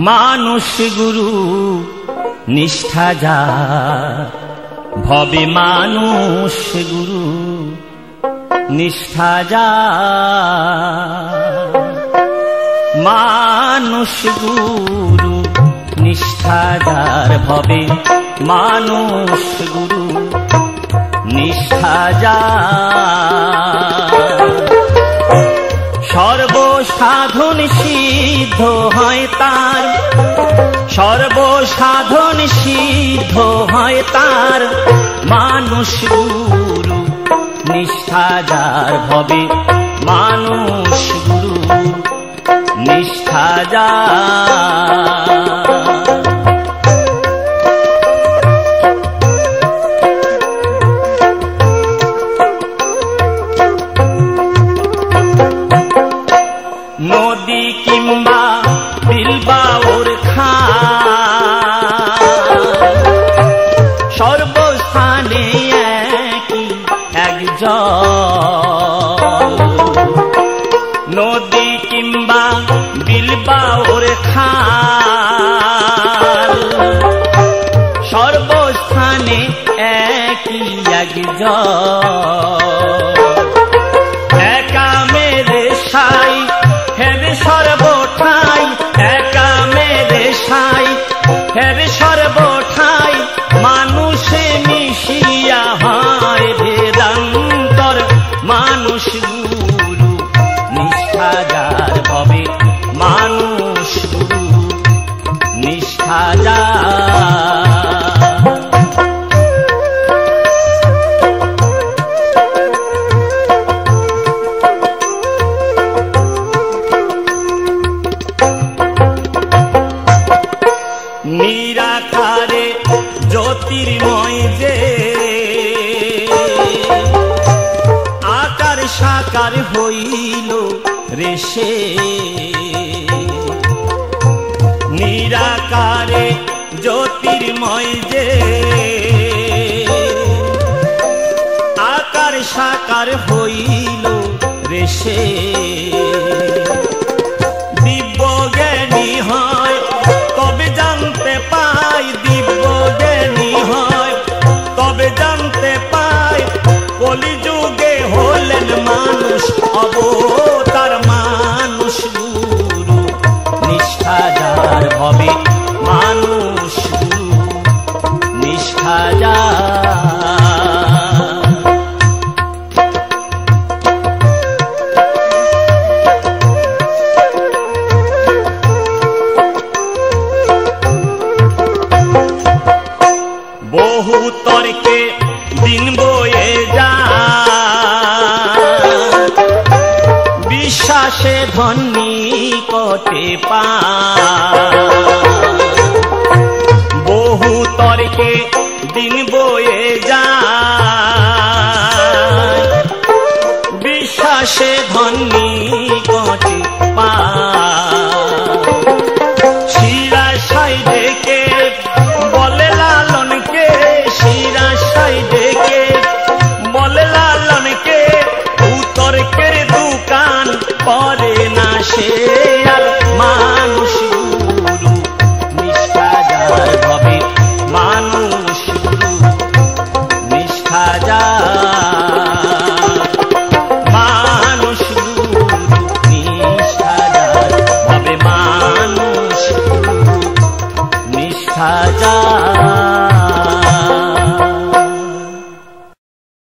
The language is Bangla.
মানুষ গুরু নিষ্ঠা যা ভবে মানুষ গুরু নিষ্ঠা যা মানুষ গুরু নিষ্ঠা যার ভবে মানুষ গুরু নিষ্ঠা যা সর্বসাধন সিদ্ধ হয় তার সর্বসাধন সিদ্ধ হয় তার মানুষ গুরু নিষ্ঠা যার ভবে মানুষ গুরু নিষ্ঠা যা নদী কিংবা বিলবাওর খাল সর্বস্থানে একই এক জল নদী কিংবা বিলবাওর খাল সর্বস্থানে একই এক জল একা মেরে সাই হেরে সর্বঠাই একা মেরে সাই হেরে সর্বঠাই মানুষে মিশিয়া হয় বেদান্তর মানুষ গুরু নিষ্ঠা যার ভবে মানুষ গুরু নিষ্ঠা যা নিরাকারে জ্যোতির্ময় যে আকার সাকার হইল রে সে নিরাকারে জ্যোতির্ময় যে আকার সাকার হইল রে সে দিব্য জ্ঞানী হয় তবে জানতে পাই দিব্য জ্ঞানী হয় তবে জানতে পাই কলিযুগে হলেন মানুষ অবতার মানুষ গুরু নিষ্ঠা যার ভবে মানুষ গুরু নিষ্ঠা যা বহু তর্কে দিন বয়ে যা বিশ্বাসে ধনী কটে পা বহু তর্কে দিন বয়ে যা বিশ্বাসে ধনী কটে পা শিরা সাইডেকে বলে লালনকে শিরা সাইডেকে বলে লালনকে উতর্কের দোকান করে না সে আর মানুষ গুরু নিষ্ঠা যার ভবে মানুষ গুরু নিষ্ঠা যা মানুষ গুরু নিষ্ঠা যার ভবে মানুষ গুরু নিষ্ঠা যা।